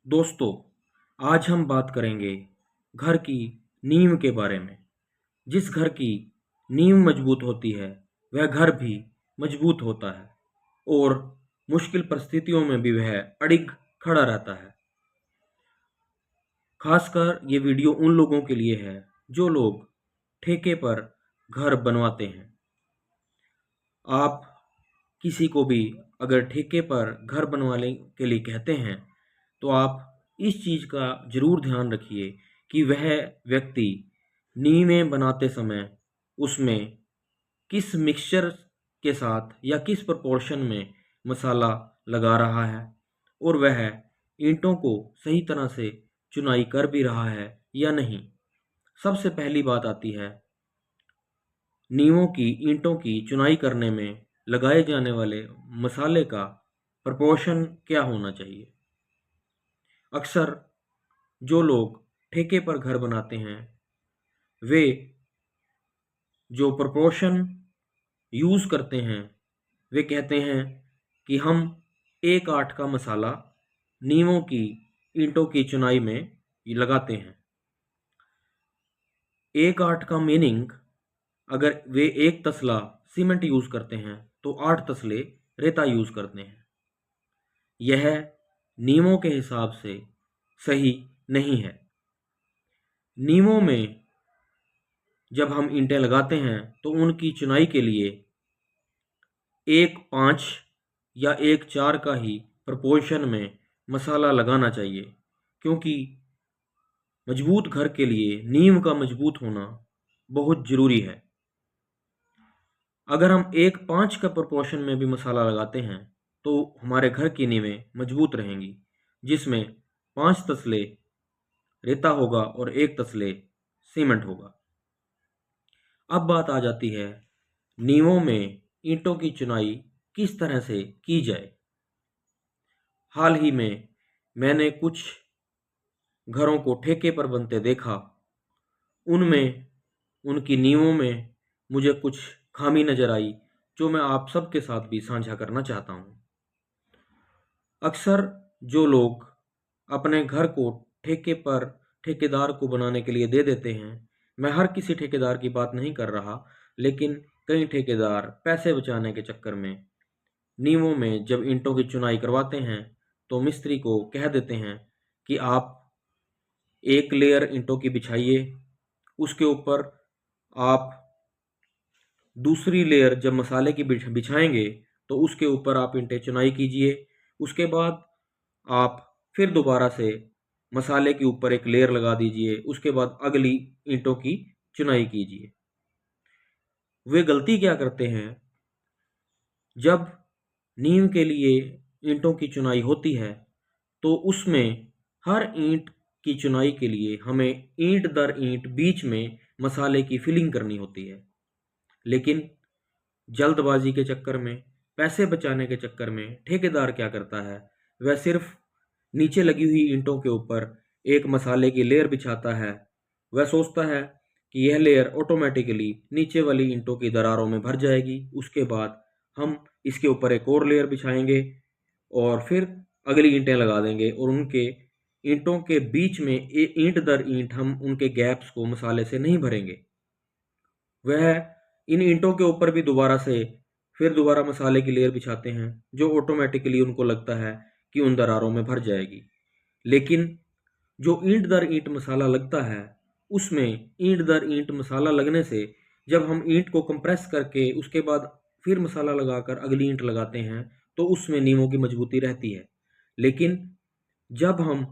दोस्तों, आज हम बात करेंगे घर की नींव के बारे में। जिस घर की नींव मजबूत होती है, वह घर भी मजबूत होता है और मुश्किल परिस्थितियों में भी वह अडिग खड़ा रहता है। खासकर ये वीडियो उन लोगों के लिए है जो लोग ठेके पर घर बनवाते हैं। आप किसी को भी अगर ठेके पर घर बनवाने के लिए कहते हैं, तो आप इस चीज़ का ज़रूर ध्यान रखिए कि वह व्यक्ति नींवें बनाते समय उसमें किस मिक्सचर के साथ या किस प्रोपोर्शन में मसाला लगा रहा है और वह ईंटों को सही तरह से चुनाई कर भी रहा है या नहीं। सबसे पहली बात आती है नींवों की ईंटों की चुनाई करने में लगाए जाने वाले मसाले का प्रोपोर्शन क्या होना चाहिए। अक्सर जो लोग ठेके पर घर बनाते हैं, वे जो प्रोपोर्शन यूज़ करते हैं, वे कहते हैं कि हम 1/8 का मसाला नींवों की ईंटों की चुनाई में लगाते हैं। 1/8 का मीनिंग, अगर वे 1 तसला सीमेंट यूज़ करते हैं तो 8 तसले रेता यूज़ करते हैं। यह नींवों के हिसाब से सही नहीं है। नींवों में जब हम ईंटें लगाते हैं तो उनकी चुनाई के लिए 1/5 या 1/4 का ही प्रोपोर्शन में मसाला लगाना चाहिए, क्योंकि मजबूत घर के लिए नींव का मजबूत होना बहुत ज़रूरी है। अगर हम 1/5 का प्रोपोर्शन में भी मसाला लगाते हैं तो हमारे घर की नींवें मजबूत रहेंगी, जिसमें 5 तसले रेता होगा और 1 तसले सीमेंट होगा। अब बात आ जाती है नींवों में ईंटों की चुनाई किस तरह से की जाए। हाल ही में मैंने कुछ घरों को ठेके पर बनते देखा। उनमें उनकी नींवों में मुझे कुछ खामी नज़र आई, जो मैं आप सबके साथ भी साझा करना चाहता हूँ। अक्सर जो लोग अपने घर को ठेके पर ठेकेदार को बनाने के लिए दे देते हैं, मैं हर किसी ठेकेदार की बात नहीं कर रहा, लेकिन कई ठेकेदार पैसे बचाने के चक्कर में नींवों में जब ईंटों की चुनाई करवाते हैं तो मिस्त्री को कह देते हैं कि आप एक लेयर ईंटों की बिछाइए, उसके ऊपर आप दूसरी लेयर जब मसाले की बिछाएंगे तो उसके ऊपर आप ईंटें चुनाई कीजिए। उसके बाद आप फिर दोबारा से मसाले के ऊपर एक लेयर लगा दीजिए, उसके बाद अगली ईंटों की चुनाई कीजिए। वे गलती क्या करते हैं, जब नींव के लिए ईंटों की चुनाई होती है तो उसमें हर ईंट की चुनाई के लिए हमें ईंट दर ईंट बीच में मसाले की फिलिंग करनी होती है, लेकिन जल्दबाजी के चक्कर में, पैसे बचाने के चक्कर में ठेकेदार क्या करता है, वह सिर्फ नीचे लगी हुई ईंटों के ऊपर एक मसाले की लेयर बिछाता है। वह सोचता है कि यह लेयर ऑटोमेटिकली नीचे वाली ईंटों की दरारों में भर जाएगी, उसके बाद हम इसके ऊपर एक और लेयर बिछाएंगे और फिर अगली ईंटें लगा देंगे और उनके ईंटों के बीच में ईंट दर ईंट हम उनके गैप्स को मसाले से नहीं भरेंगे। वह इन ईंटों के ऊपर भी दोबारा मसाले की लेयर बिछाते हैं, जो ऑटोमेटिकली उनको लगता है कि उन दरारों में भर जाएगी। लेकिन जो ईंट दर ईंट मसाला लगता है, उसमें ईंट दर ईंट मसाला लगने से जब हम ईंट को कंप्रेस करके उसके बाद फिर मसाला लगाकर अगली ईंट लगाते हैं तो उसमें नींवों की मजबूती रहती है। लेकिन जब हम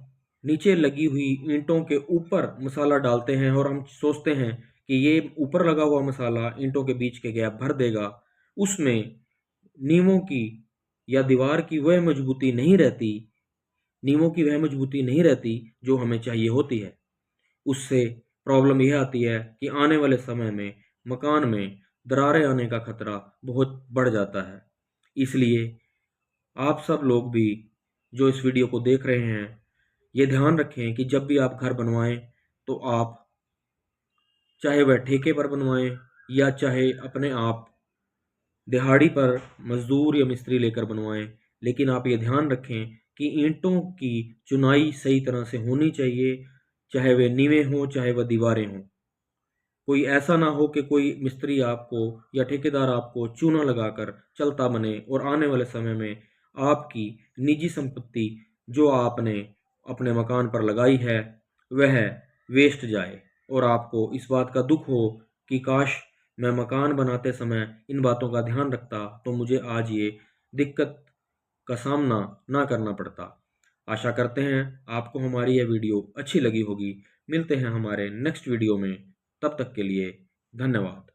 नीचे लगी हुई ईंटों के ऊपर मसाला डालते हैं और हम सोचते हैं कि ये ऊपर लगा हुआ मसाला ईंटों के बीच के गैप भर देगा, उसमें नींवों की या दीवार की वह मजबूती नहीं रहती, नींवों की वह मजबूती नहीं रहती जो हमें चाहिए होती है। उससे प्रॉब्लम यह आती है कि आने वाले समय में मकान में दरारें आने का खतरा बहुत बढ़ जाता है। इसलिए आप सब लोग भी जो इस वीडियो को देख रहे हैं, ये ध्यान रखें कि जब भी आप घर बनवाएं तो आप चाहे वह ठेके पर बनवाएं या चाहे अपने आप दिहाड़ी पर मजदूर या मिस्त्री लेकर बनवाएं, लेकिन आप ये ध्यान रखें कि ईंटों की चुनाई सही तरह से होनी चाहिए, चाहे वे नींवें हों, चाहे वह दीवारें हों। कोई ऐसा ना हो कि कोई मिस्त्री आपको या ठेकेदार आपको चूना लगाकर चलता बने और आने वाले समय में आपकी निजी संपत्ति जो आपने अपने मकान पर लगाई है वह वेस्ट जाए और आपको इस बात का दुख हो कि काश मैं मकान बनाते समय इन बातों का ध्यान रखता तो मुझे आज ये दिक्कत का सामना ना करना पड़ता। आशा करते हैं आपको हमारी यह वीडियो अच्छी लगी होगी। मिलते हैं हमारे नेक्स्ट वीडियो में, तब तक के लिए धन्यवाद।